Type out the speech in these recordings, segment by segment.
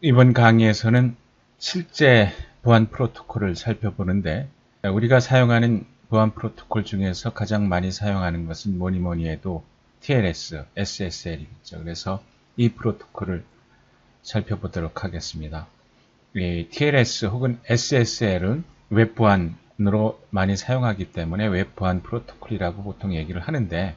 이번 강의에서는 실제 보안 프로토콜을 살펴보는데 우리가 사용하는 보안 프로토콜 중에서 가장 많이 사용하는 것은 뭐니 해도 TLS, SSL이겠죠. 그래서 이 프로토콜을 살펴보도록 하겠습니다. 이 TLS 혹은 SSL은 웹 보안으로 많이 사용하기 때문에 웹 보안 프로토콜이라고 보통 얘기를 하는데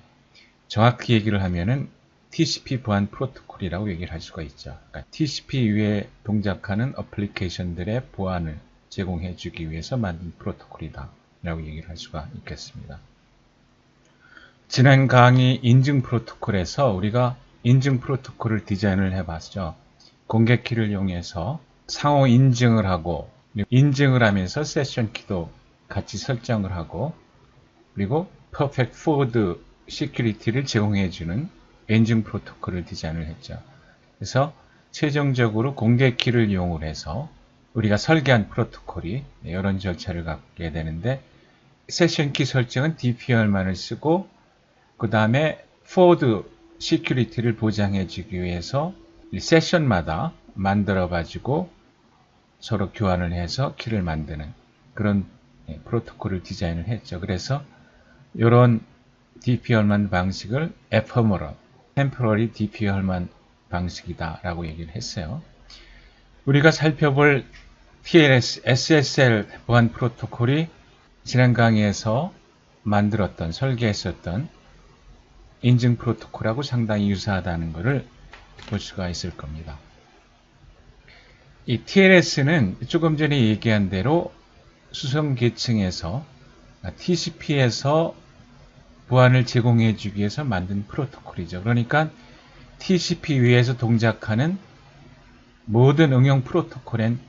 정확히 얘기를 하면은 TCP 보안 프로토콜이라고 얘기를 할 수가 있죠. 그러니까 TCP 위에 동작하는 어플리케이션들의 보안을 제공해 주기 위해서 만든 프로토콜이다 라고 얘기를 할 수가 있겠습니다. 지난 강의 인증 프로토콜에서 우리가 인증 프로토콜을 디자인을 해봤죠. 공개키를 이용해서 상호 인증을 하고 인증을 하면서 세션 키도 같이 설정을 하고 그리고 퍼펙트 포워드 시큐리티를 제공해주는 인증 프로토콜을 디자인을 했죠. 그래서 최종적으로 공개키를 이용을 해서 우리가 설계한 프로토콜이 이런 절차를 갖게 되는데 세션 키 설정은 DPL만을 쓰고 그 다음에 포워드 시큐리티를 보장해주기 위해서 세션마다 만들어가지고 서로 교환을 해서 키를 만드는 그런 프로토콜을 디자인을 했죠. 그래서 이런 DPL만 방식을 에퍼머럴, 템포러리 DPL만 방식이다 라고 얘기를 했어요. 우리가 살펴볼 TLS, SSL 보안 프로토콜이 지난 강의에서 만들었던, 설계했었던 인증 프로토콜하고 상당히 유사하다는 것을 볼 수가 있을 겁니다. 이 TLS는 조금 전에 얘기한 대로 수성 계층에서 TCP에서 보안을 제공해 주기 위해서 만든 프로토콜이죠. 그러니까 TCP 위에서 동작하는 모든 응용 프로토콜엔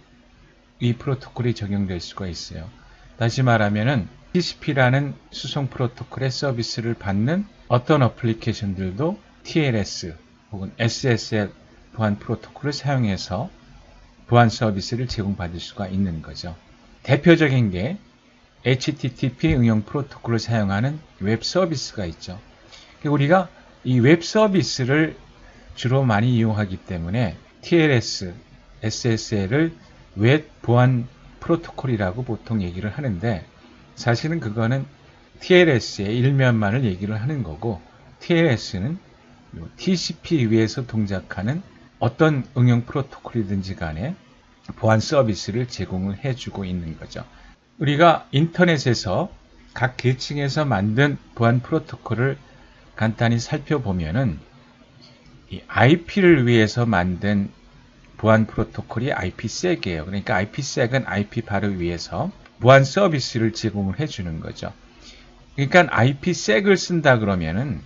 이 프로토콜이 적용될 수가 있어요. 다시 말하면은 TCP라는 수송 프로토콜의 서비스를 받는 어떤 어플리케이션들도 TLS 혹은 SSL 보안 프로토콜을 사용해서 보안 서비스를 제공받을 수가 있는 거죠. 대표적인 게 HTTP 응용 프로토콜을 사용하는 웹 서비스가 있죠. 우리가 이 웹 서비스를 주로 많이 이용하기 때문에 TLS, SSL을 웹 보안 프로토콜이라고 보통 얘기를 하는데 사실은 그거는 TLS의 일면만을 얘기를 하는 거고 TLS는 TCP 위에서 동작하는 어떤 응용 프로토콜이든지 간에 보안 서비스를 제공을 해주고 있는 거죠. 우리가 인터넷에서 각 계층에서 만든 보안 프로토콜을 간단히 살펴보면은 이 IP를 위해서 만든 보안 프로토콜이 IPsek이에요. 그러니까 IPsek은 IP 바로 위에서 보안 서비스를 제공을 해주는 거죠. 그러니까 IPsek을 쓴다 그러면은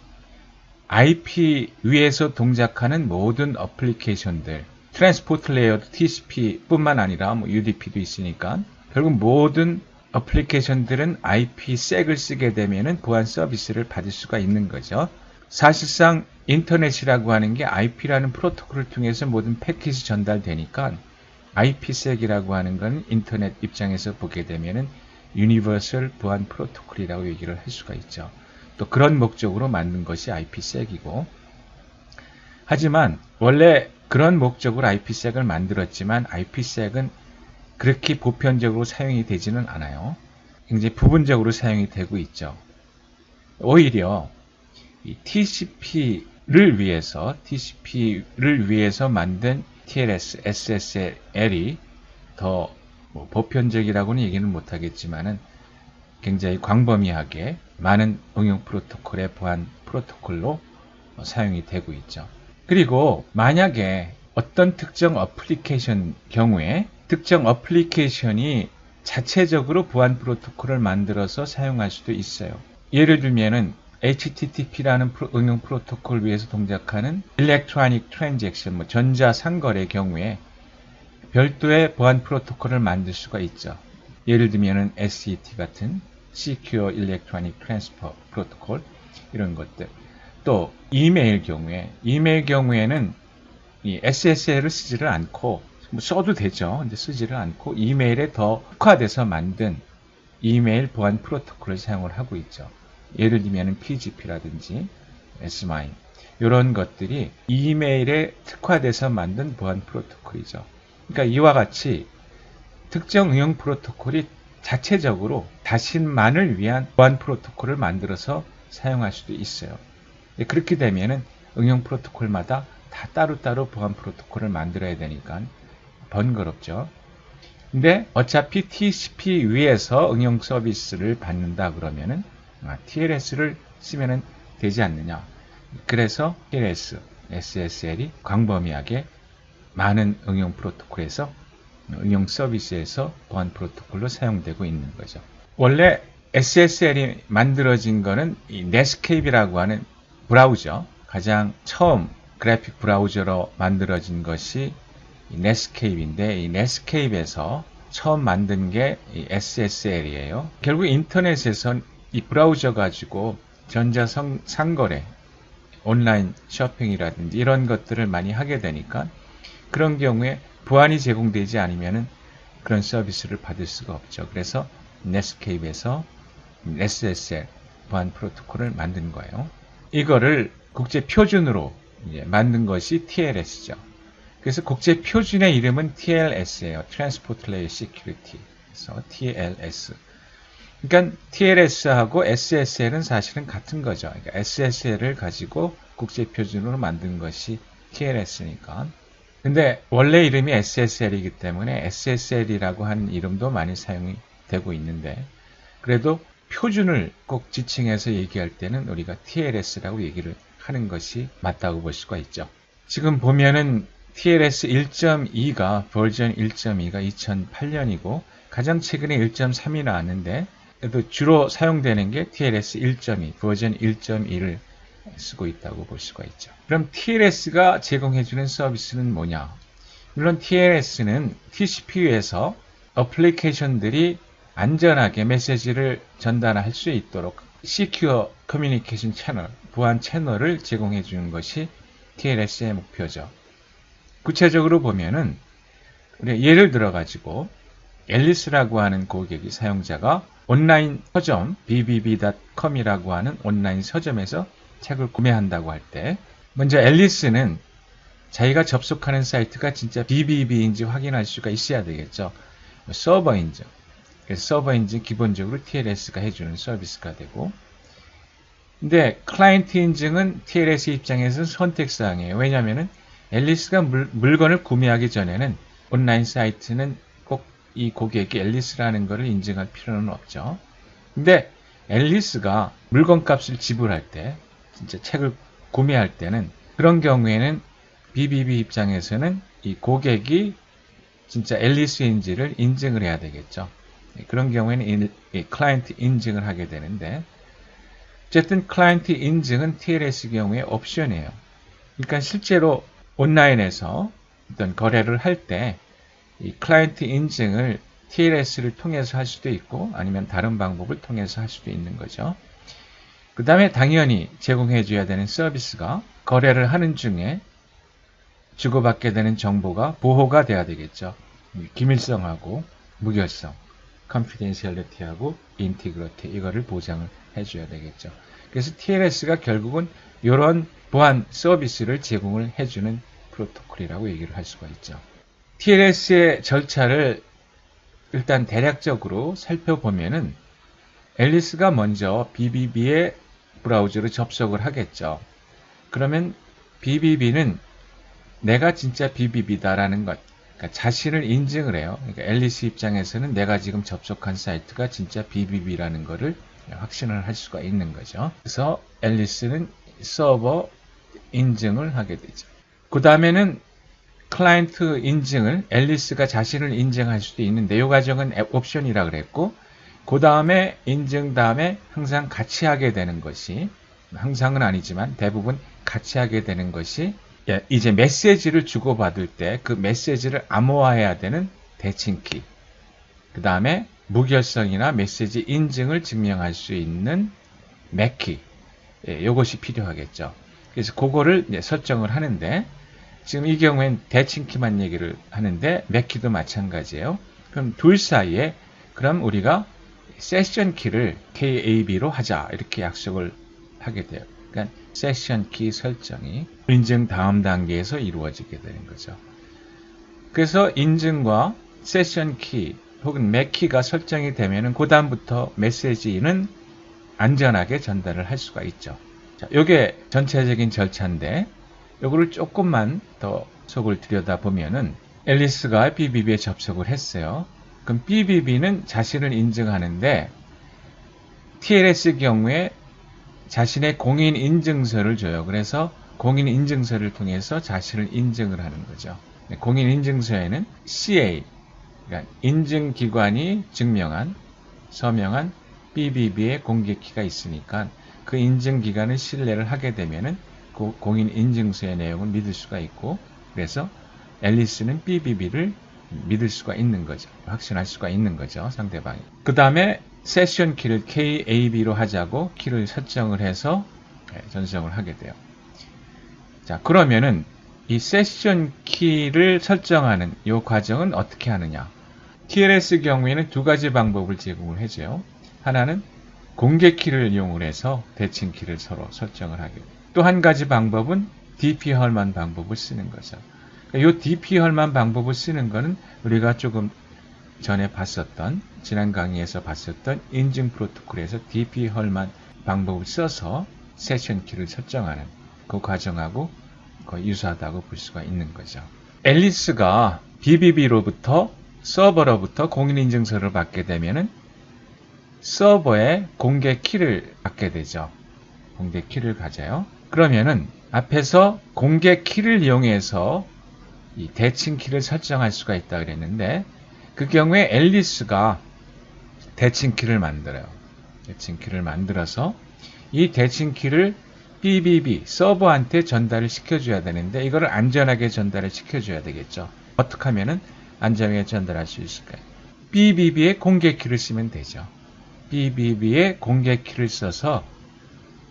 IP 위에서 동작하는 모든 어플리케이션들, 트랜스포트 레이어도 TCP뿐만 아니라 UDP도 있으니까 결국 모든 어플리케이션들은 IPsek을 쓰게 되면은 보안 서비스를 받을 수가 있는 거죠. 사실상 인터넷이라고 하는 게 IP라는 프로토콜을 통해서 모든 패킷이 전달되니까 IPsek이라고 하는 건 인터넷 입장에서 보게 되면은 유니버설 보안 프로토콜이라고 얘기를 할 수가 있죠. 또 그런 목적으로 만든 것이 IPsek이고 하지만 원래 그런 목적으로 IPsek을 만들었지만 IPsek은 그렇게 보편적으로 사용이 되지는 않아요. 굉장히 부분적으로 사용이 되고 있죠. 오히려 이 TCP를 위해서 만든 TLS, SSL이 더 보편적이라고는 얘기는 못하겠지만은 굉장히 광범위하게 많은 응용 프로토콜의 보안 프로토콜로 사용이 되고 있죠. 그리고 만약에 어떤 특정 어플리케이션 경우에 특정 어플리케이션이 자체적으로 보안 프로토콜을 만들어서 사용할 수도 있어요. 예를 들면은 HTTP라는 응용 프로토콜 위에서 동작하는 Electronic Transaction, 전자 상거래 경우에 별도의 보안 프로토콜을 만들 수가 있죠. 예를 들면은 SET 같은 Secure Electronic Transfer Protocol 이런 것들. 또 이메일 경우에는 이 SSL을 쓰지를 않고 써도 되죠. 근데 쓰지를 않고 이메일에 더 특화돼서 만든 이메일 보안 프로토콜을 사용을 하고 있죠. 예를 들면 PGP라든지 SMIME 이런 것들이 이메일에 특화돼서 만든 보안 프로토콜이죠. 그러니까 이와 같이 특정 응용 프로토콜이 자체적으로 자신만을 위한 보안 프로토콜을 만들어서 사용할 수도 있어요. 그렇게 되면은 응용 프로토콜마다 다 따로따로 보안 프로토콜을 만들어야 되니까 번거롭죠. 근데 어차피 TCP 위에서 응용 서비스를 받는다 그러면은 TLS를 쓰면은 되지 않느냐. 그래서 TLS, SSL이 광범위하게 많은 응용 프로토콜에서 응용 서비스에서 보안 프로토콜로 사용되고 있는 거죠. 원래 SSL이 만들어진 거는 이 넷스케이프라고 하는 브라우저, 가장 처음 그래픽 브라우저로 만들어진 것이 이 넷스케이프인데, 이 넷스케이프에서 처음 만든 게 이 SSL이에요. 결국 인터넷에선 이 브라우저 가지고 전자상거래, 온라인 쇼핑이라든지 이런 것들을 많이 하게 되니까 그런 경우에 보안이 제공되지 않으면 그런 서비스를 받을 수가 없죠. 그래서 넷스케이프에서 SSL 보안 프로토콜을 만든 거예요. 이거를 국제 표준으로 만든 것이 TLS죠. 그래서 국제 표준의 이름은 TLS예요. Transport Layer Security. 그래서 TLS. 그러니까 TLS하고 SSL은 사실은 같은 거죠. 그러니까 SSL을 가지고 국제 표준으로 만든 것이 TLS니까. 근데 원래 이름이 SSL이기 때문에 SSL이라고 하는 이름도 많이 사용이 되고 있는데, 그래도 표준을 꼭 지칭해서 얘기할 때는 우리가 TLS라고 얘기를 하는 것이 맞다고 볼 수가 있죠. 지금 보면은 TLS 1.2가 버전 1.2가 2008년이고 가장 최근에 1.3이 나왔는데, 그래도 주로 사용되는 게 TLS 1.2 버전 1.2를 쓰고 있다고 볼 수가 있죠. 그럼 TLS가 제공해주는 서비스는 뭐냐? 물론 TLS는 TCP에서 어플리케이션들이 안전하게 메시지를 전달할 수 있도록 Secure Communication Channel, 보안 채널을 제공해 주는 것이 TLS의 목표죠. 구체적으로 보면은 예를 들어 가지고 앨리스라고 하는 고객이 사용자가 온라인 서점 bbb.com이라고 하는 온라인 서점에서 책을 구매한다고 할 때 먼저 앨리스는 자기가 접속하는 사이트가 진짜 BBB인지 확인할 수가 있어야 되겠죠. 서버 인증. 그래서 서버 인증 기본적으로 TLS가 해주는 서비스가 되고, 근데 클라이언트 인증은 TLS 입장에서는 선택사항이에요. 왜냐하면 앨리스가 물건을 구매하기 전에는 온라인 사이트는 꼭 이 고객이 앨리스라는 것을 인증할 필요는 없죠. 근데 앨리스가 물건값을 지불할 때, 진짜 책을 구매할 때는 그런 경우에는 BBB 입장에서는 이 고객이 진짜 앨리스인지를 인증을 해야 되겠죠. 그런 경우에는 클라이언트 인증을 하게 되는데, 어쨌든 클라이언트 인증은 TLS 경우에 옵션이에요. 그러니까 실제로 온라인에서 어떤 거래를 할 때 이 클라이언트 인증을 TLS를 통해서 할 수도 있고 아니면 다른 방법을 통해서 할 수도 있는 거죠. 그 다음에 당연히 제공해줘야 되는 서비스가 거래를 하는 중에 주고받게 되는 정보가 보호가 돼야 되겠죠. 기밀성하고 무결성, confidentiality하고 integrity, 이거를 보장을 해줘야 되겠죠. 그래서 TLS가 결국은 이런 보안 서비스를 제공을 해주는 프로토콜이라고 얘기를 할 수가 있죠. TLS의 절차를 일단 대략적으로 살펴보면은 앨리스가 먼저 BBB의 브라우저로 접속을 하겠죠. 그러면 BBB는 내가 진짜 BBB다라는 것, 그러니까 자신을 인증을 해요. 그러니까 앨리스 입장에서는 내가 지금 접속한 사이트가 진짜 BBB라는 것을 확신을 할 수가 있는 거죠. 그래서 앨리스는 서버 인증을 하게 되죠. 그 다음에는 클라이언트 인증을 앨리스가 자신을 인증할 수도 있는데, 이 과정은 옵션이라 그랬고, 그 다음에 인증 다음에 항상 같이 하게 되는 것이, 항상은 아니지만 대부분 같이 하게 되는 것이 이제 메시지를 주고받을 때 그 메시지를 암호화해야 되는 대칭키, 그 다음에 무결성이나 메시지 인증을 증명할 수 있는 맥키, 이것이 필요하겠죠. 그래서 그거를 설정을 하는데, 지금 이 경우엔 대칭키만 얘기를 하는데 맥키도 마찬가지예요. 그럼 둘 사이에 그럼 우리가 세션 키를 KAB로 하자, 이렇게 약속을 하게 돼요. 그러니까 세션 키 설정이 인증 다음 단계에서 이루어지게 되는 거죠. 그래서 인증과 세션 키 혹은 맥키가 설정이 되면은 그 다음부터 메시지는 안전하게 전달을 할 수가 있죠. 자, 요게 전체적인 절차인데 요거를 조금만 더 속을 들여다보면은 앨리스가 BBB에 접속을 했어요. 그럼 BBB는 자신을 인증하는데 TLS 경우에 자신의 공인인증서를 줘요. 그래서 공인인증서를 통해서 자신을 인증을 하는 거죠. 공인인증서에는 CA, 그러니까 인증기관이 증명한, 서명한 BBB의 공개키가 있으니까 그 인증기관을 신뢰를 하게 되면은 그 공인인증서의 내용을 믿을 수가 있고, 그래서 앨리스는 BBB를 믿을 수가 있는 거죠. 확신할 수가 있는 거죠. 상대방이. 그 다음에 세션 키를 KAB로 하자고 키를 설정을 해서 전송을 하게 돼요. 자, 그러면은 이 세션 키를 설정하는 이 과정은 어떻게 하느냐? TLS 경우에는 두 가지 방법을 제공을 해줘요. 하나는 공개 키를 이용을 해서 대칭 키를 서로 설정을 하게 돼요. 또 한 가지 방법은 DP-헐만 방법을 쓰는 거죠. 이 DP-헐만 방법을 쓰는 거는 우리가 조금 전에 봤었던, 지난 강의에서 봤었던 인증 프로토콜에서 DP-헐만 방법을 써서 세션 키를 설정하는 그 과정하고 거의 유사하다고 볼 수가 있는 거죠. 앨리스가 BBB로부터 서버로부터 공인인증서를 받게 되면은 서버에 공개 키를 받게 되죠. 공개 키를 가져요. 그러면은 앞에서 공개 키를 이용해서 이 대칭 키를 설정할 수가 있다 그랬는데 그 경우에 앨리스가 대칭 키를 만들어요. 대칭 키를 만들어서 이 대칭 키를 BBB 서버한테 전달을 시켜줘야 되는데 이거를 안전하게 전달을 시켜줘야 되겠죠. 어떻게 하면은 안전하게 전달할 수 있을까요? BBB의 공개 키를 쓰면 되죠. BBB의 공개 키를 써서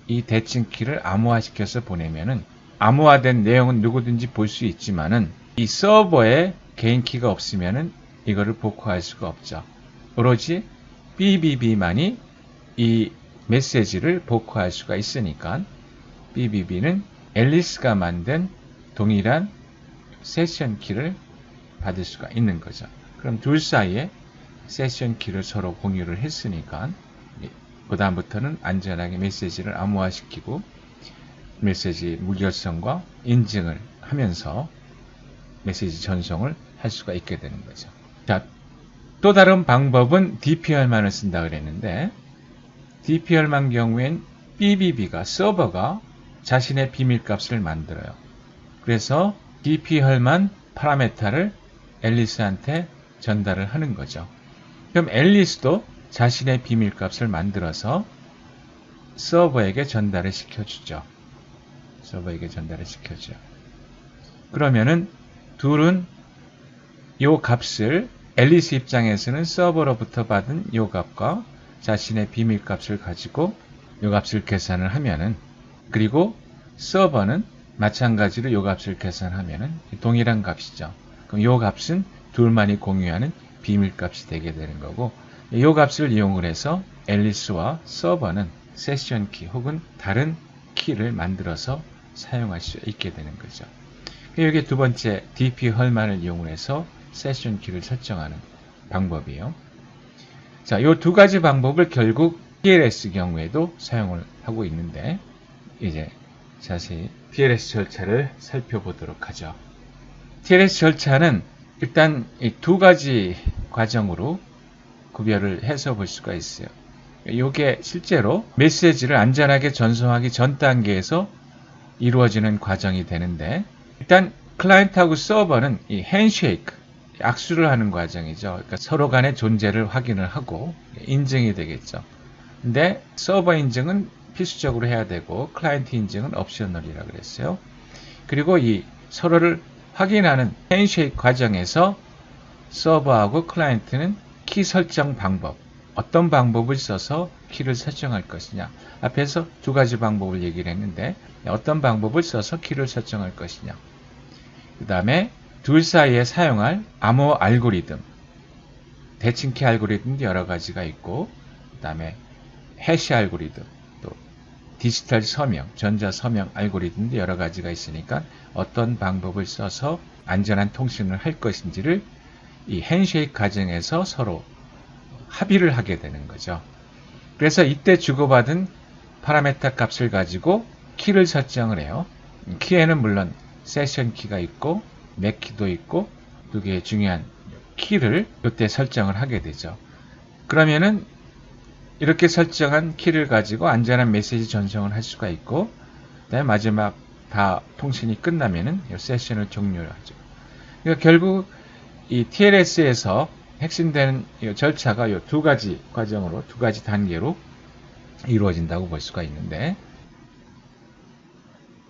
이 대칭 키를 암호화시켜서 보내면은 암호화된 내용은 누구든지 볼 수 있지만은 이 서버에 개인 키가 없으면은 이거를 복구할 수가 없죠. 오로지 BBB만이 이 메시지를 복구할 수가 있으니까 BBB는 앨리스가 만든 동일한 세션 키를 받을 수가 있는 거죠. 그럼 둘 사이에 세션 키를 서로 공유를 했으니까 그 다음부터는 안전하게 메시지를 암호화시키고 메시지 무결성과 인증을 하면서 메시지 전송을 할 수가 있게 되는 거죠. 자, 또 다른 방법은 DP-헐만을 쓴다 그랬는데 DP-헐만 경우엔 BBB가 서버가 자신의 비밀값을 만들어요. 그래서 DP-헐만 파라메타를 앨리스한테 전달을 하는 거죠. 그럼 앨리스도 자신의 비밀값을 만들어서 서버에게 전달을 시켜주죠. 서버에게 전달을 시켜줘요. 그러면은 둘은 이 값을 앨리스 입장에서는 서버로부터 받은 이 값과 자신의 비밀값을 가지고 이 값을 계산을 하면은 그리고 서버는 마찬가지로 이 값을 계산하면은 동일한 값이죠. 그럼 이 값은 둘만이 공유하는 비밀값이 되게 되는 거고 이 값을 이용을 해서 앨리스와 서버는 세션 키 혹은 다른 키를 만들어서 사용할 수 있게 되는 거죠. 이게 두 번째 DP-헐만을 이용해서 세션 키를 설정하는 방법이에요. 자, 이 두 가지 방법을 결국 TLS 경우에도 사용을 하고 있는데 이제 자세히 TLS 절차를 살펴보도록 하죠. TLS 절차는 일단 이 두 가지 과정으로 구별을 해서 볼 수가 있어요. 이게 실제로 메시지를 안전하게 전송하기 전 단계에서 이루어지는 과정이 되는데 일단 클라이언트하고 서버는 이 핸쉐이크, 악수를 하는 과정이죠. 그러니까 서로 간의 존재를 확인을 하고 인증이 되겠죠. 근데 서버 인증은 필수적으로 해야 되고 클라이언트 인증은 옵셔널이라고 그랬어요. 그리고 이 서로를 확인하는 핸쉐이크 과정에서 서버하고 클라이언트는 키 설정 방법, 어떤 방법을 써서 키를 설정할 것이냐. 앞에서 두 가지 방법을 얘기를 했는데 어떤 방법을 써서 키를 설정할 것이냐. 그 다음에 둘 사이에 사용할 암호 알고리즘, 대칭키 알고리즘도 여러 가지가 있고 그 다음에 해시 알고리즘, 또 디지털 서명, 전자 서명 알고리즘도 여러 가지가 있으니까 어떤 방법을 써서 안전한 통신을 할 것인지를 이 핸쉐이크 과정에서 서로 합의를 하게 되는 거죠. 그래서 이때 주고받은 파라메타 값을 가지고 키를 설정을 해요. 키에는 물론 세션 키가 있고 맥 키도 있고 두 개의 중요한 키를 이때 설정을 하게 되죠. 그러면은 이렇게 설정한 키를 가지고 안전한 메시지 전송을 할 수가 있고, 그다음에 마지막 다 통신이 끝나면은 이 세션을 종료하죠. 그러니까 결국 이 TLS에서 핵심되는 이 절차가 이 두 가지 과정으로, 두 가지 단계로 이루어진다고 볼 수가 있는데,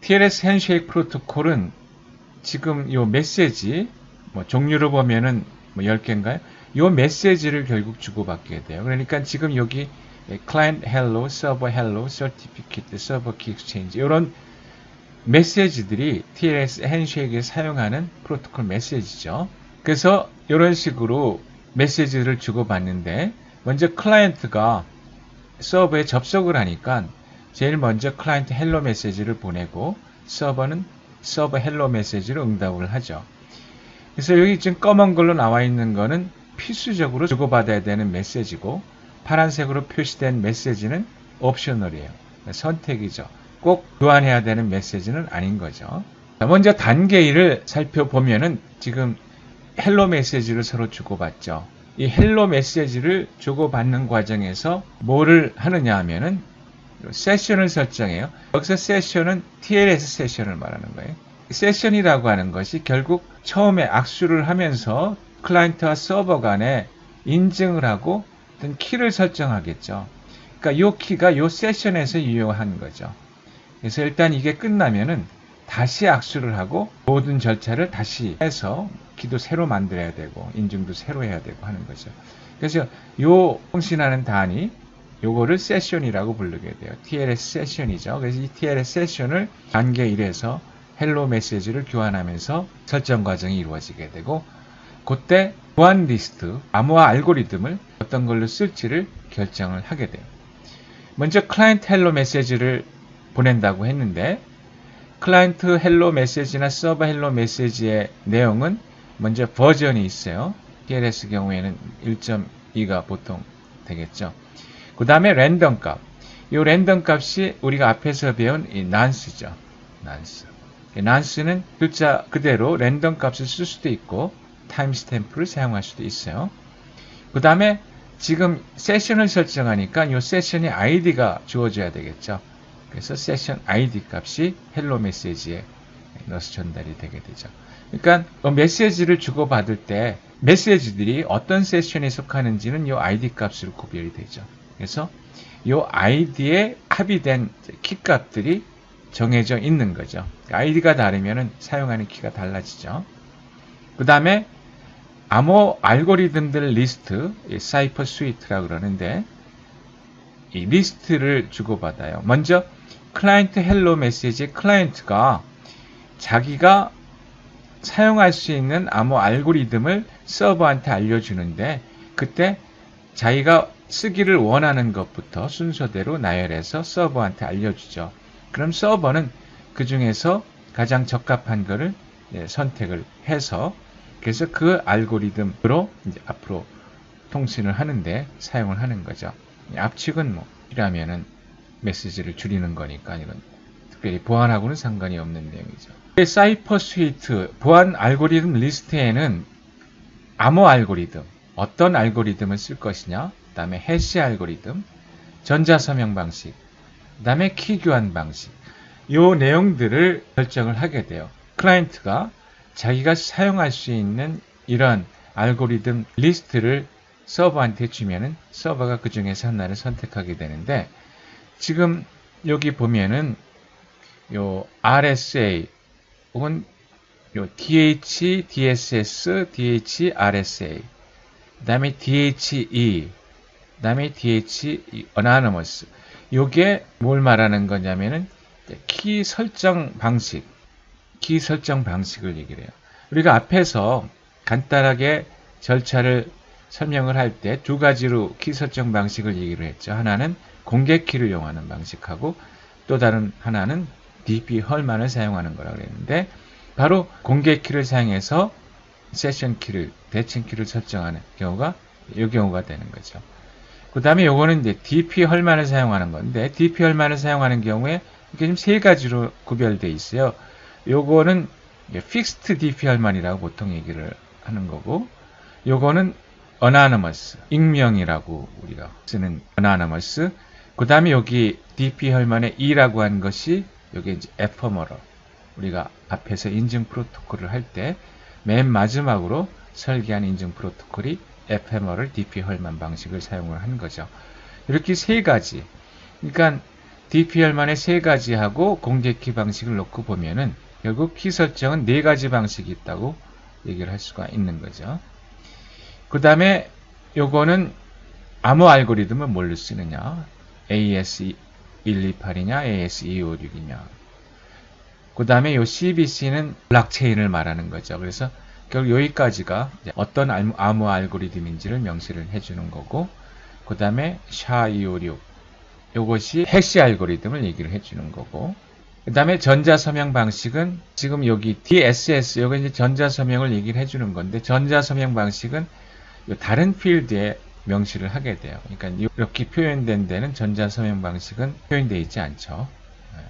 TLS 핸쉐이크 프로토콜은 지금 이 메시지, 종류로 보면은 10개인가요? 이 메시지를 결국 주고받게 돼요. 그러니까 지금 여기 client hello, server hello, certificate, server key exchange 이런 메시지들이 TLS 핸쉐이크에 사용하는 프로토콜 메시지죠. 그래서 이런 식으로 메시지를 주고받는데, 먼저 클라이언트가 서버에 접속을 하니까 제일 먼저 클라이언트 헬로 메시지를 보내고 서버는 서버 헬로 메시지로 응답을 하죠. 그래서 여기 지금 검은 걸로 나와 있는 거는 필수적으로 주고받아야 되는 메시지고, 파란색으로 표시된 메시지는 옵셔널이에요. 선택이죠. 꼭 교환해야 되는 메시지는 아닌 거죠. 먼저 단계 1을 살펴보면은 지금 헬로 메시지를 서로 주고받죠. 이 헬로 메시지를 주고받는 과정에서 뭐를 하느냐 하면은 세션을 설정해요. 여기서 세션은 TLS 세션을 말하는 거예요. 세션이라고 하는 것이 결국 처음에 악수를 하면서 클라이언트와 서버 간에 인증을 하고 어떤 키를 설정하겠죠. 그러니까 이 키가 이 세션에서 유효한 거죠. 그래서 일단 이게 끝나면은 다시 악수를 하고 모든 절차를 다시 해서 키도 새로 만들어야 되고 인증도 새로 해야 되고 하는 거죠. 그래서 이 통신하는 단위 요거를 세션이라고 부르게 돼요. TLS 세션이죠. 그래서 이 TLS 세션을 단계 1에서 헬로 메시지를 교환하면서 설정 과정이 이루어지게 되고, 그때 보안 리스트, 암호화 알고리즘을 어떤 걸로 쓸지를 결정을 하게 돼요. 먼저 클라이언트 헬로 메시지를 보낸다고 했는데, 클라이언트 헬로 메시지나 서버 헬로 메시지의 내용은 먼저 버전이 있어요. TLS 경우에는 1.2가 보통 되겠죠. 그 다음에 랜덤 값. 이 랜덤 값이 우리가 앞에서 배운 이 난스죠. 난스. 난스는 글자 그대로 랜덤 값을 쓸 수도 있고 타임스탬프를 사용할 수도 있어요. 그 다음에 지금 세션을 설정하니까 이 세션의 아이디가 주어져야 되겠죠. 그래서 세션 아이디 값이 헬로 메시지에 넣어서 전달이 되게 되죠. 그러니까 메시지를 주고받을 때 메시지들이 어떤 세션에 속하는지는 이 아이디 값으로 구별이 되죠. 그래서 이 아이디에 합의된 키 값들이 정해져 있는 거죠. 아이디가 다르면 사용하는 키가 달라지죠. 그 다음에 암호 알고리즘들 리스트, 사이퍼 스위트라고 그러는데, 이 리스트를 주고받아요. 먼저 클라이언트 헬로 메시지 클라이언트가 자기가 사용할 수 있는 암호 알고리즘을 서버한테 알려주는데, 그때 자기가 쓰기를 원하는 것부터 순서대로 나열해서 서버한테 알려주죠. 그럼 서버는 그 중에서 가장 적합한 것을 선택을 해서, 그래서 그 알고리즘으로 이제 앞으로 통신을 하는데 사용을 하는 거죠. 압축은 필요하면은 메시지를 줄이는 거니까 이건 특별히 보안하고는 상관이 없는 내용이죠. 사이퍼 스위트 보안 알고리즘 리스트에는 암호 알고리즘, 어떤 알고리즘을 쓸 것이냐, 그 다음에 해시 알고리즘, 전자서명 방식, 그 다음에 키 교환 방식, 이 내용들을 결정을 하게 돼요. 클라이언트가 자기가 사용할 수 있는 이런 알고리즘 리스트를 서버한테 주면은 서버가 그 중에서 하나를 선택하게 되는데, 지금 여기 보면은 요 RSA 혹은 요 DH, DSS, DH, RSA, 그 다음에 DHE, 그 다음에 DH Anonymous. 요게 뭘 말하는 거냐면은 키 설정 방식을 얘기를 해요. 우리가 앞에서 간단하게 절차를 설명을 할 때 두 가지로 키 설정 방식을 얘기를 했죠. 하나는 공개 키를 이용하는 방식하고 또 다른 하나는 DP 헐만을 사용하는 거라고 그랬는데, 바로 공개 키를 사용해서 세션 키를, 대칭 키를 설정하는 경우가 이 경우가 되는 거죠. 그 다음에 요거는 이제 DP 헐만을 사용하는 건데, DP 헐만을 사용하는 경우에 이게 지금 세 가지로 구별되어 있어요. 요거는 픽스트 DP 헐만이라고 보통 얘기를 하는 거고, 요거는 anonymous, 익명이라고 우리가 쓰는 anonymous. 그 다음에 여기 DP 헐만의 E라고 한 것이 여기 이제 ephemeral. 우리가 앞에서 인증 프로토콜을 할 때 맨 마지막으로 설계한 인증 프로토콜이 ephemeral DP 헐만 방식을 사용을 한 거죠. 이렇게 세 가지. 그러니까 DP 헐만의 세 가지하고 공개 키 방식을 놓고 보면은 결국 키 설정은 네 가지 방식이 있다고 얘기를 할 수가 있는 거죠. 그 다음에 요거는 암호 알고리즘은 뭘로 쓰느냐? AS128이냐? AS256이냐? 그 다음에 요 CBC는 블록체인을 말하는 거죠. 그래서 결국 여기까지가 어떤 암호 알고리즘인지를 명시를 해주는 거고, 그 다음에 SHA-256 요것이 해시 알고리즘을 얘기를 해주는 거고, 그 다음에 전자서명 방식은 지금 여기 DSS 요거 이제 전자서명을 얘기를 해주는 건데, 전자서명 방식은 다른 필드에 명시를 하게 돼요. 그러니까 이렇게 표현된 데는 전자서명 방식은 표현되어 있지 않죠.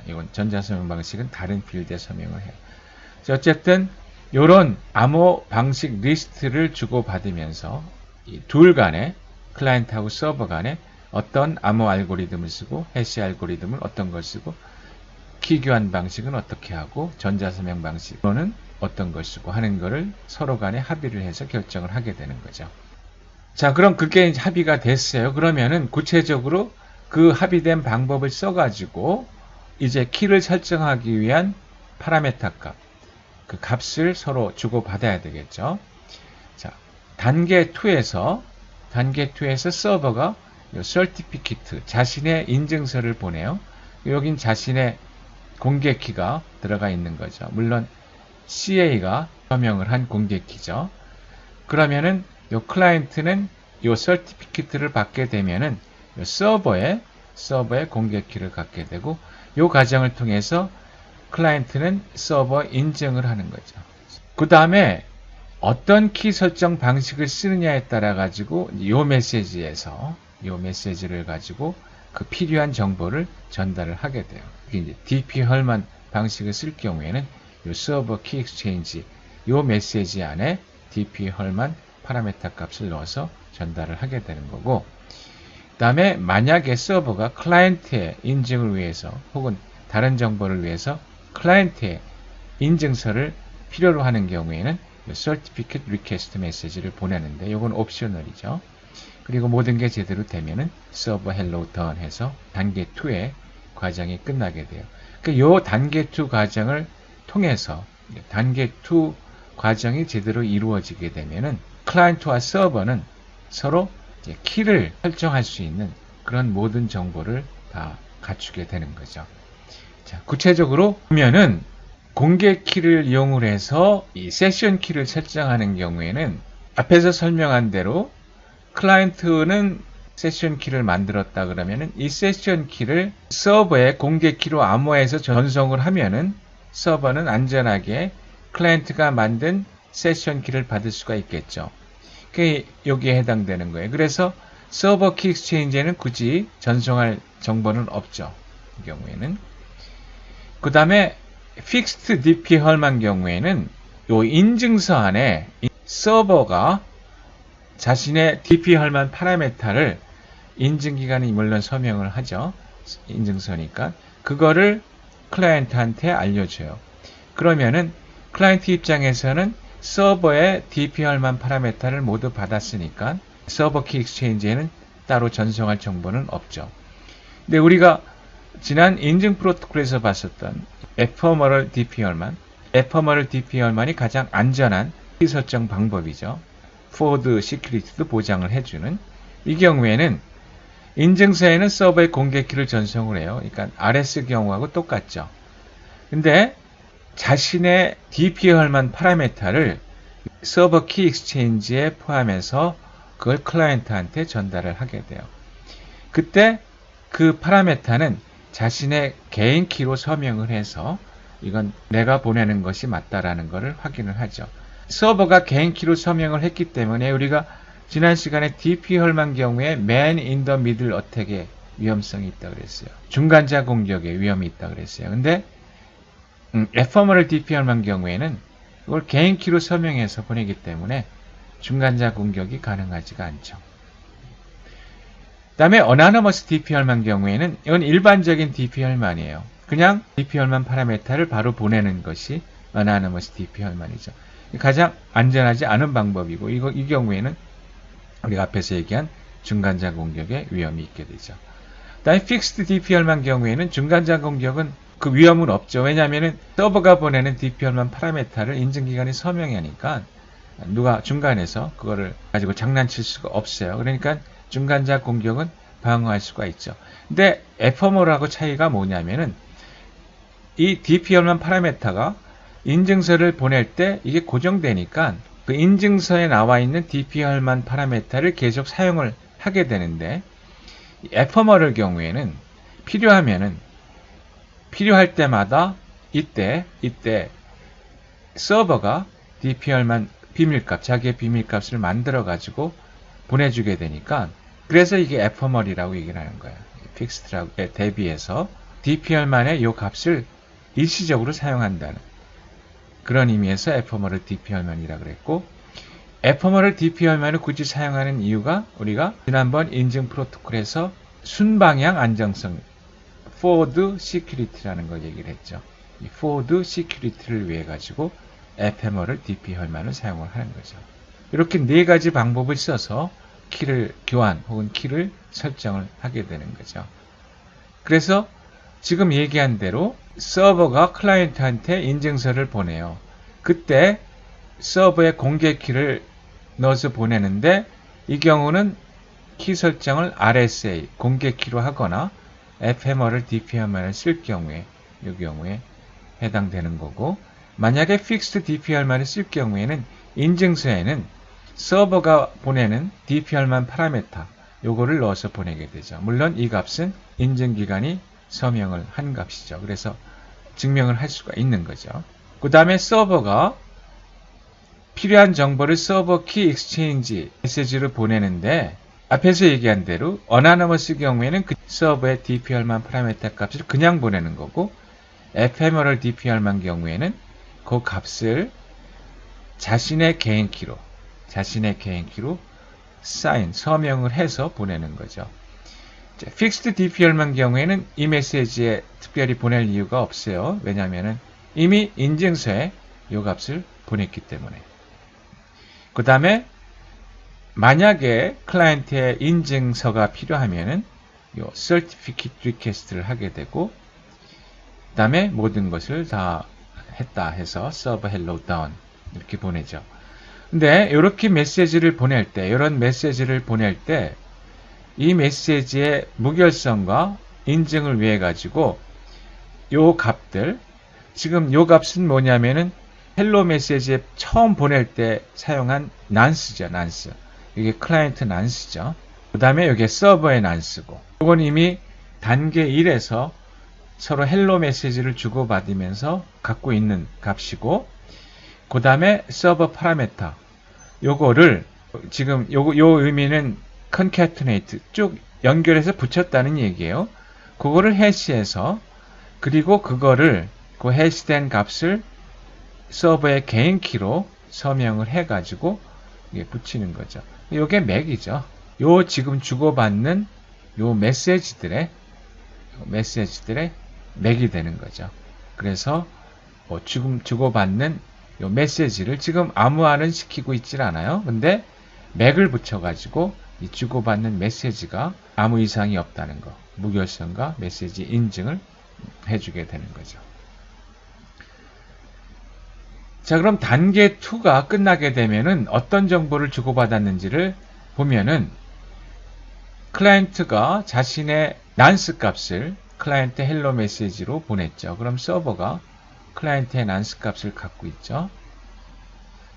이건 전자서명 방식은 다른 필드에 서명을 해요. 어쨌든 이런 암호 방식 리스트를 주고받으면서 이 둘 간에 클라이언트하고 서버 간에 어떤 암호 알고리즘을 쓰고 해시 알고리즘을 어떤 걸 쓰고 키 교환 방식은 어떻게 하고 전자서명 방식으로는 어떤 걸 쓰고 하는 거를 서로 간에 합의를 해서 결정을 하게 되는 거죠. 자, 그럼 그게 이제 합의가 됐어요. 그러면은 구체적으로 그 합의된 방법을 써가지고 이제 키를 설정하기 위한 파라메타 값, 그 값을 서로 주고받아야 되겠죠. 자, 단계 2에서 서버가 요 certificate, 자신의 인증서를 보내요. 여긴 자신의 공개 키가 들어가 있는 거죠. 물론 CA가 서명을 한 공개 키죠. 그러면은 요 클라이언트는 요 certificate를 받게 되면은 요 서버에 공개 키를 갖게 되고, 요 과정을 통해서 클라이언트는 서버 인증을 하는 거죠. 그 다음에 어떤 키 설정 방식을 쓰느냐에 따라 가지고 요 메시지를 가지고 그 필요한 정보를 전달을 하게 돼요. 이제 DP 헐만 방식을 쓸 경우에는 요 서버 키 익스체인지 요 메시지 안에 DP 헐만 파라메타 값을 넣어서 전달을 하게 되는 거고, 그 다음에 만약에 서버가 클라이언트의 인증을 위해서 혹은 다른 정보를 위해서 클라이언트의 인증서를 필요로 하는 경우에는 Certificate Request 메시지를 보내는데 이건 옵셔널이죠. 그리고 모든 게 제대로 되면은 서버 hello done 해서 단계 2의 과정이 끝나게 돼요. 그러니까 이 단계 2 과정을 통해서 단계 2 과정이 제대로 이루어지게 되면은 클라이언트와 서버는 서로 키를 설정할 수 있는 그런 모든 정보를 다 갖추게 되는 거죠. 자, 구체적으로 보면은 공개 키를 이용을 해서 이 세션 키를 설정하는 경우에는 앞에서 설명한 대로 클라이언트는 세션 키를 만들었다 그러면은 이 세션 키를 서버에 공개 키로 암호해서 전송을 하면은 서버는 안전하게 클라이언트가 만든 세션 키를 받을 수가 있겠죠. 그게 여기에 해당되는 거예요. 그래서 서버 키 익스체인지에는 굳이 전송할 정보는 없죠. 이 경우에는. 그 다음에 픽스트 DP 헐만 경우에는 요 인증서 안에 서버가 자신의 DP 헐만 파라메타를 인증기간이 물론 서명을 하죠. 인증서니까. 그거를 클라이언트한테 알려줘요. 그러면은 클라이언트 입장에서는 서버의 DP 헐만 파라메타를 모두 받았으니까 서버 키 익스체인지에는 따로 전송할 정보는 없죠. 근데 우리가 지난 인증 프로토콜에서 봤었던 ephemeral DP 헐만이 가장 안전한 키 설정 방법이죠. 포워드 시큐리티도 보장을 해주는. 이 경우에는 인증서에는 서버의 공개 키를 전송을 해요. 그러니까 RS 경우하고 똑같죠. 근데 자신의 DP 헐만 파라메타를 서버 키 익스체인지에 포함해서 그걸 클라이언트한테 전달을 하게 돼요. 그때 그 파라메타는 자신의 개인 키로 서명을 해서 이건 내가 보내는 것이 맞다라는 것을 확인을 하죠. 서버가 개인 키로 서명을 했기 때문에 우리가 지난 시간에 DP 혈만 경우에 Man in the Middle Attack의 위험성이 있다 그랬어요. 중간자 공격의 위험이 있다 그랬어요. 근데 에퍼머럴 DP 혈만 경우에는 이걸 개인 키로 서명해서 보내기 때문에 중간자 공격이 가능하지가 않죠. 그 다음에 어나너머스 DPR만 경우에는 이건 일반적인 DPR만이에요. 그냥 DPR만 파라메타를 바로 보내는 것이 어나너머스 DPR만이죠. 가장 안전하지 않은 방법이고 이 경우에는 우리가 앞에서 얘기한 중간자 공격의 위험이 있게 되죠. 그 다음에 픽스드 DPR만 경우에는 중간자 공격은 그 위험은 없죠. 왜냐하면 서버가 보내는 DPR만 파라메타를 인증기관이 서명하니까 누가 중간에서 그거를 가지고 장난칠 수가 없어요. 그러니까 중간자 공격은 방어할 수가 있죠. 근데 에퍼머하고 차이가 뭐냐면은 이 DPR만 파라메타가 인증서를 보낼 때 이게 고정되니까 그 인증서에 나와 있는 DPR만 파라메타를 계속 사용을 하게 되는데 에퍼머럴 경우에는 필요할 때마다 이때 서버가 DPR만 자기의 비밀값을 만들어 가지고 보내주게 되니까 그래서 이게 에퍼머리라고 얘기를 하는 거예요. 픽스트라고에 대비해서 DPR만의 이 값을 일시적으로 사용한다는 그런 의미에서 에퍼머럴 DPR만이라고 그랬고 에퍼머럴 DPR만을 굳이 사용하는 이유가 우리가 지난번 인증 프로토콜에서 순방향 안정성 forward security라는 걸 얘기를 했죠. 이 forward security를 위해 가지고 에퍼머럴 DPR만을 사용을 하는 거죠. 이렇게 네 가지 방법을 써서 키를 교환 혹은 키를 설정을 하게 되는 거죠. 그래서 지금 얘기한 대로 서버가 클라이언트한테 인증서를 보내요. 그때 서버에 공개 키를 넣어서 보내는데 이 경우는 키 설정을 RSA 공개 키로 하거나 에페머럴 DPR만을 쓸 경우에 이 경우에 해당되는 거고 만약에 픽스드 DPR만을 쓸 경우에는 인증서에는 서버가 보내는 DPR만 파라메타 요거를 넣어서 보내게 되죠. 물론 이 값은 인증기관이 서명을 한 값이죠. 그래서 증명을 할 수가 있는 거죠. 그 다음에 서버가 필요한 정보를 서버 키 익스체인지 메시지로 보내는데 앞에서 얘기한 대로 어나너머스 경우에는 그 서버의 DPR만 파라메타 값을 그냥 보내는 거고 에페머럴 DPR만 경우에는 그 값을 자신의 개인 키로 서명을 해서 보내는 거죠. 픽스드 DPR만 경우에는 이 메시지에 특별히 보낼 이유가 없어요. 왜냐하면 이미 인증서에 이 값을 보냈기 때문에. 그 다음에 만약에 클라이언트의 인증서가 필요하면은 이 certificate request를 하게 되고 그 다음에 모든 것을 다 했다 해서 server hello done 이렇게 보내죠. 근데 이렇게 메시지를 보낼 때, 이런 메시지를 보낼 때 이 메시지의 무결성과 인증을 위해 가지고 요 값들, 지금 요 값은 뭐냐면은 헬로 메시지에 처음 보낼 때 사용한 난스죠, 난스. 이게 클라이언트 난스죠. 그 다음에 이게 서버의 난스고, 이건 이미 단계 1에서 서로 헬로 메시지를 주고받으면서 갖고 있는 값이고, 그 다음에 서버 파라메타. 요거를 지금 요 의미는 concatenate 쭉 연결해서 붙였다는 얘기예요. 그거를 해시해서 그리고 그거를 그 해시된 값을 서버의 개인 키로 서명을 해가지고 붙이는 거죠. 요게 맥이죠. 요 지금 주고받는 요 메시지들의 맥이 되는 거죠. 그래서 지금 주고받는 요 메시지를 지금 암호화는 시키고 있질 않아요. 근데 맥을 붙여가지고 이 주고받는 메시지가 아무 이상이 없다는 거, 무결성과 메시지 인증을 해주게 되는 거죠. 자, 그럼 단계 2가 끝나게 되면은 어떤 정보를 주고받았는지를 보면은 클라이언트가 자신의 난스 값을 클라이언트 헬로 메시지로 보냈죠. 그럼 서버가 클라이언트의 난스 값을 갖고 있죠.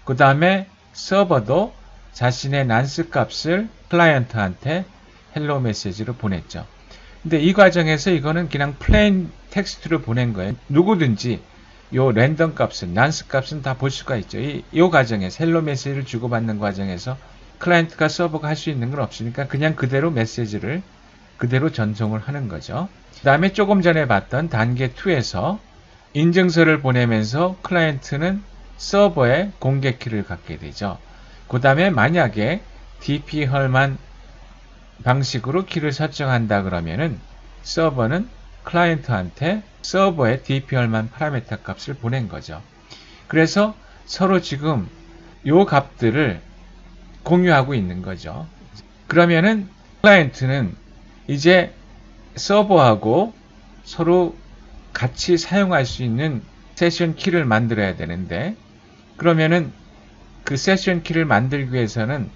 그 다음에 서버도 자신의 난스 값을 클라이언트한테 헬로 메시지로 보냈죠. 근데 이 과정에서 이거는 그냥 플레인 텍스트로 보낸 거예요. 누구든지 요 랜덤 값은, 난스 값은 다 볼 수가 있죠. 이 과정에서 헬로 메시지를 주고받는 과정에서 클라이언트가 서버가 할 수 있는 건 없으니까 그냥 그대로 메시지를 그대로 전송을 하는 거죠. 그 다음에 조금 전에 봤던 단계 2에서 인증서를 보내면서 클라이언트는 서버에 공개 키를 갖게 되죠. 그 다음에 만약에 DP-헐만 방식으로 키를 설정한다 그러면은 서버는 클라이언트한테 서버에 DP-헐만 파라미터 값을 보낸 거죠. 그래서 서로 지금 요 값들을 공유하고 있는 거죠. 그러면은 클라이언트는 이제 서버하고 서로 같이 사용할 수 있는 세션 키를 만들어야 되는데, 그러면은 그 세션 키를 만들기 위해서는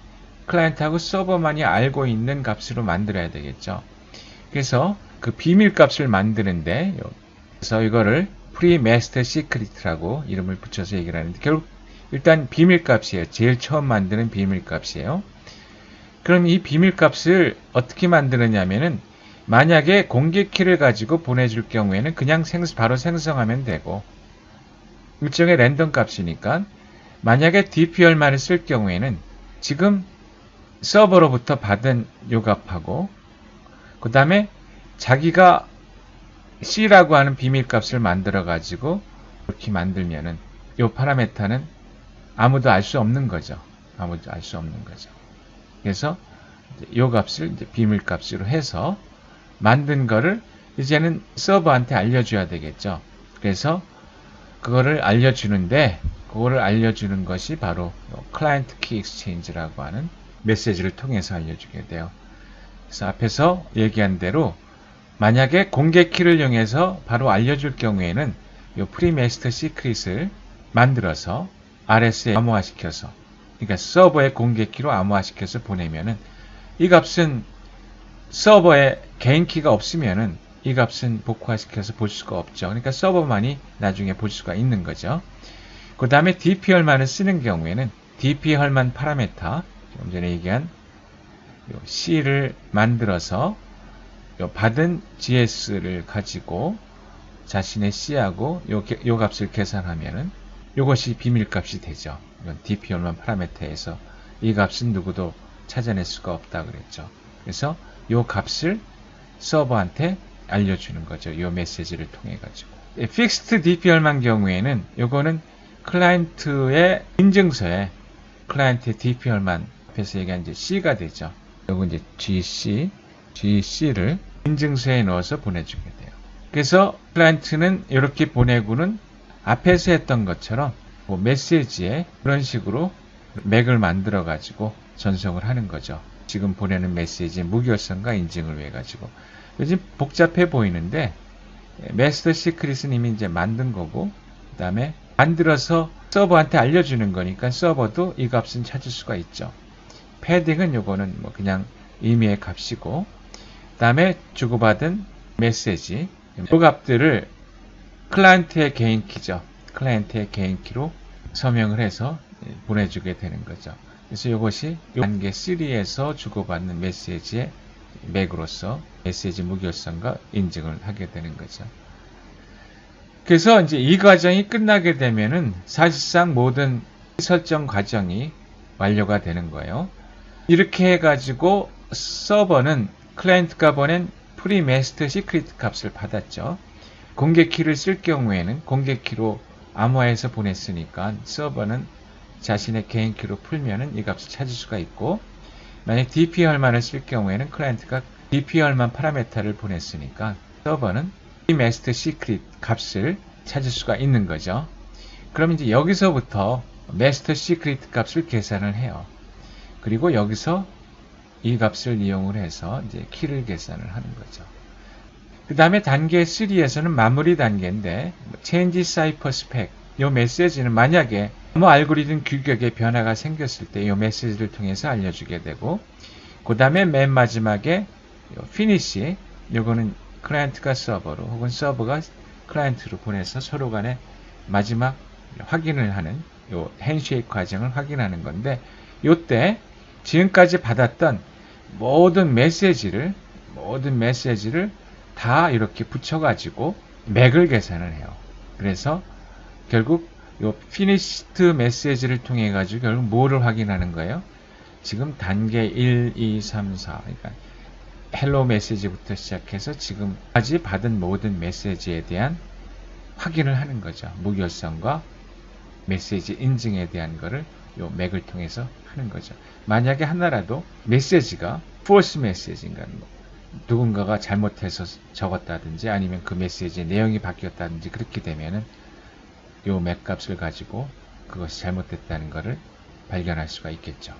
클라이언트하고 서버만이 알고 있는 값으로 만들어야 되겠죠. 그래서 그 비밀 값을 만드는데, 그래서 이거를 프리 마스터 시크릿이라고 이름을 붙여서 얘기를 하는데, 결국 일단 비밀 값이에요. 제일 처음 만드는 비밀 값이에요. 그럼 이 비밀 값을 어떻게 만드느냐면은, 만약에 공개 키를 가지고 보내줄 경우에는 그냥 바로 생성하면 되고, 일종의 랜덤 값이니까, 만약에 DP-헐만을 쓸 경우에는 지금 서버로부터 받은 요 값하고, 그 다음에 자기가 C라고 하는 비밀 값을 만들어 가지고 이렇게 만들면은 요 파라메타는 아무도 알 수 없는 거죠. 아무도 알 수 없는 거죠. 그래서 요 값을 이제 비밀 값으로 해서 만든 거를 이제는 서버한테 알려줘야 되겠죠. 그래서 그거를 알려주는데, 그거를 알려주는 것이 바로 클라이언트 키 익스체인지라고 하는 메시지를 통해서 알려주게 돼요. 그래서 앞에서 얘기한 대로 만약에 공개 키를 이용해서 바로 알려줄 경우에는 이 프리마스터 시크릿을 만들어서 RS에 암호화시켜서, 그러니까 서버의 공개 키로 암호화시켜서 보내면은 이 값은 서버에 개인 키가 없으면은 이 값은 복구화시켜서 볼 수가 없죠. 그러니까 서버만이 나중에 볼 수가 있는 거죠. 그 다음에 DP-헐만을 쓰는 경우에는 DP-헐만 파라메타, 좀 전에 얘기한 C를 만들어서 받은 GS를 가지고 자신의 C하고 요 값을 계산하면은 요것이 비밀값이 되죠. 이건 DP-헐만 파라메터에서 이 값은 누구도 찾아낼 수가 없다 그랬죠. 그래서 요 값을 서버한테 알려주는 거죠. 요 메시지를 통해 가지고. 픽스트 DP-헐만 경우에는 요거는 클라이언트의 인증서에 클라이언트의 DP-헐만 앞에서 얘기한 이제 C가 되죠. 요거 이제 GC를 인증서에 넣어서 보내주게 돼요. 그래서 클라이언트는 이렇게 보내고는 앞에서 했던 것처럼 뭐 메시지에 그런 식으로 맥을 만들어 가지고 전송을 하는 거죠. 지금 보내는 메시지의 무결성과 인증을 위해 가지고. 요즘 복잡해 보이는데 마스터 시크릿은 이미 이제 만든 거고, 그 다음에 만들어서 서버한테 알려주는 거니까 서버도 이 값은 찾을 수가 있죠. 패딩은 요거는 뭐 그냥 의미의 값이고, 그 다음에 주고받은 메시지, 이 값들을 클라이언트의 개인 키죠. 클라이언트의 개인 키로 서명을 해서 보내주게 되는 거죠. 그래서 이것이 단계 3에서 주고받는 메시지의 맥으로서 메시지 무결성과 인증을 하게 되는 거죠. 그래서 이제 이 과정이 끝나게 되면은 사실상 모든 설정 과정이 완료가 되는 거예요. 이렇게 해가지고 서버는 클라이언트가 보낸 프리마스터 시크릿 값을 받았죠. 공개 키를 쓸 경우에는 공개 키로 암호화해서 보냈으니까 서버는 자신의 개인 키로 풀면은 이 값을 찾을 수가 있고, 만약 DP-헐만을 쓸 경우에는 클라이언트가 DP-헐만 파라메타를 보냈으니까 서버는 프리마스터 시크릿 값을 찾을 수가 있는 거죠. 그럼 이제 여기서부터 마스터 시크릿 값을 계산을 해요. 그리고 여기서 이 값을 이용을 해서 이제 키를 계산을 하는 거죠. 그 다음에 단계 3에서는 마무리 단계인데, Change Cipher Spec, 이 메시지는 만약에 암호 알고리즘 규격에 변화가 생겼을 때 이 메시지를 통해서 알려주게 되고, 그 다음에 맨 마지막에 Finish, 요거는 클라이언트가 서버로 혹은 서버가 클라이언트로 보내서 서로 간에 마지막 확인을 하는 요 핸쉐이크 과정을 확인하는 건데, 요때 지금까지 받았던 모든 메시지를 다 이렇게 붙여가지고 맥을 계산을 해요. 그래서 결국 요 finished message를 통해 가지고 결국 뭐를 확인하는 거예요? 지금 단계 1, 2, 3, 4 그러니까 헬로 메시지부터 시작해서 지금까지 받은 모든 메시지에 대한 확인을 하는 거죠. 무결성과 메시지 인증에 대한 거를 요 맥을 통해서 하는 거죠. 만약에 하나라도 메시지가 false 메시지인가 누군가가 잘못해서 적었다든지 아니면 그 메시지의 내용이 바뀌었다든지 그렇게 되면은 요 맥 값을 가지고 그것이 잘못됐다는 것을 발견할 수가 있겠죠.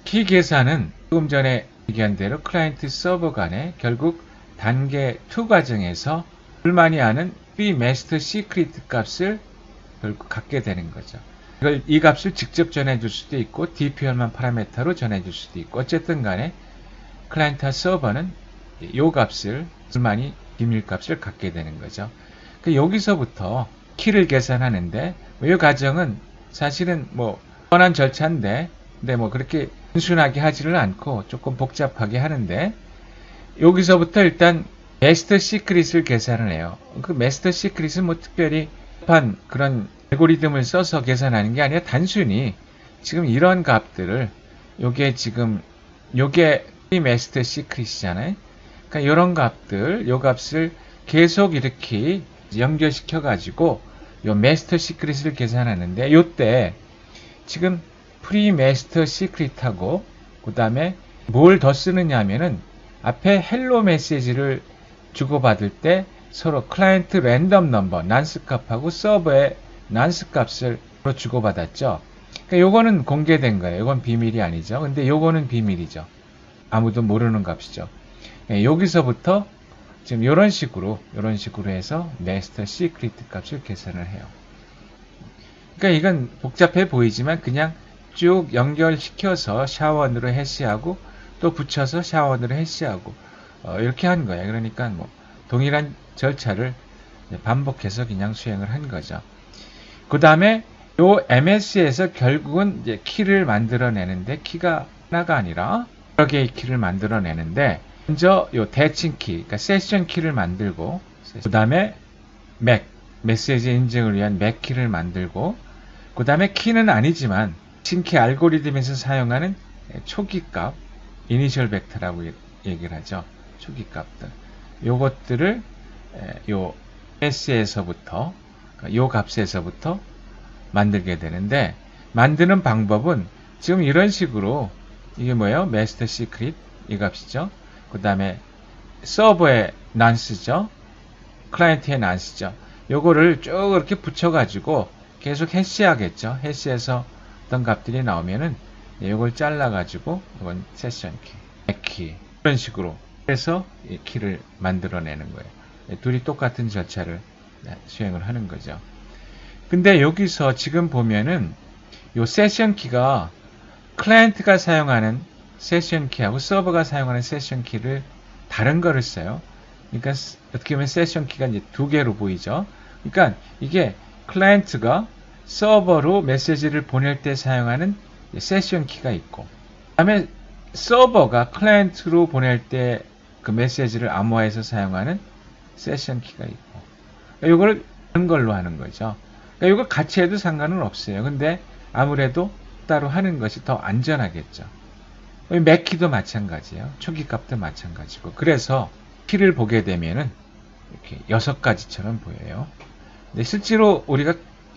키 계산은 조금 전에 얘기한 대로 클라이언트 서버 간에 결국 단계 2 과정에서 불만이 아는 free master secret 값을 결국 갖게 되는 거죠. 이 값을 직접 전해줄 수도 있고 DPL만 파라메터로 전해줄 수도 있고 어쨌든 간에 클라이언트와 서버는 이 값을 불만이 비밀 값을 갖게 되는 거죠. 여기서부터 키를 계산하는데 이 과정은 사실은 뻔한 절차인데 근데 그렇게 단순하게 하지를 않고 조금 복잡하게 하는데 여기서부터 일단 마스터 시크릿을 계산을 해요. 그 마스터 시크릿은 특별히 그런 알고리즘을 써서 계산하는 게 아니라 단순히 지금 이런 값들을 요게 마스터 시크릿이잖아요. 그러니까 이런 값들, 요 값을 계속 이렇게 연결시켜 가지고 요 마스터 시크릿을 계산하는데 요때 지금 프리 마스터 시크릿하고 그 다음에 뭘 더 쓰느냐 하면은 앞에 헬로 메시지를 주고받을 때 서로 클라이언트 랜덤 넘버 난스 값하고 서버의 난스 값을 주고받았죠. 그러니까 요거는 공개된 거예요. 이건 비밀이 아니죠. 근데 요거는 비밀이죠. 아무도 모르는 값이죠. 여기서부터 지금 이런 식으로 해서 마스터 시크릿 값을 계산을 해요. 그러니까 이건 복잡해 보이지만 그냥 쭉 연결시켜서 샤워원으로 해시하고 또 붙여서 샤워원으로 해시하고 이렇게 한 거예요. 그러니까 동일한 절차를 반복해서 그냥 수행을 한 거죠. 그 다음에 요 MS에서 결국은 이제 키를 만들어내는데 키가 하나가 아니라 여러 개의 키를 만들어내는데 먼저 요 대칭 키, 그러니까 세션 키를 만들고 그 다음에 메시지 인증을 위한 맥 키를 만들고 그 다음에 키는 아니지만 대칭키 알고리즘에서 사용하는 초기 값, 이니셜 벡터라고 얘기를 하죠. 초기 값들. 요것들을 요 S에서부터 요 값에서부터 만들게 되는데 만드는 방법은 지금 이런 식으로 이게 뭐예요? 마스터 시크릿 이 값이죠. 그 다음에 서버의 난스죠. 클라이언트의 난스죠. 요거를 쭉 이렇게 붙여가지고 계속 해시하겠죠. 해시해서 어떤 값들이 나오면은 요걸 잘라가지고 이건 세션 키, 맥 키 이런 식으로 해서 이 키를 만들어내는 거예요. 둘이 똑같은 절차를 수행을 하는 거죠. 근데 여기서 지금 보면은 요 세션 키가 클라이언트가 사용하는 세션 키하고 서버가 사용하는 세션 키를 다른 거를 써요. 그러니까 어떻게 보면 세션 키가 이제 두 개로 보이죠. 그러니까 이게 클라이언트가 서버로 메시지를 보낼 때 사용하는 세션 키가 있고, 그다음에 서버가 클라이언트로 보낼 때 그 메시지를 암호화해서 사용하는 세션 키가 있고, 이걸 다른 걸로 하는 거죠. 그러니까 이거 같이 해도 상관은 없어요. 근데 아무래도 따로 하는 것이 더 안전하겠죠. 맥키도 마찬가지예요. 초기 값도 마찬가지고. 그래서 키를 보게 되면은 이렇게 6가지처럼 보여요. 근데 실제로 우리가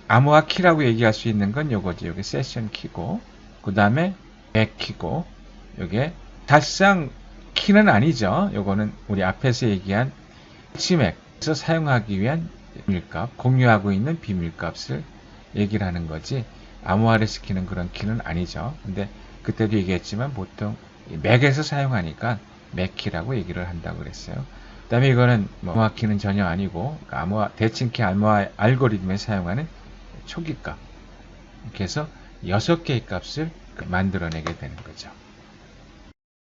암호화 키라고 얘기할 수 있는 건 요거지. 요게 세션 키고, 그 다음에 맥 키고, 요게 사실상 키는 아니죠. 요거는 우리 앞에서 얘기한 치맥에서 사용하기 위한 비밀값, 공유하고 있는 비밀값을 얘기를 하는 거지 암호화를 시키는 그런 키는 아니죠. 근데 그때도 얘기했지만 보통 맥에서 사용하니까 맥키라고 얘기를 한다고 그랬어요. 그 다음에 이거는 암호화 키는 전혀 아니고 대칭키 암호화 알고리즘에 사용하는 초기 값. 이렇게 해서 6개의 값을 만들어내게 되는 거죠.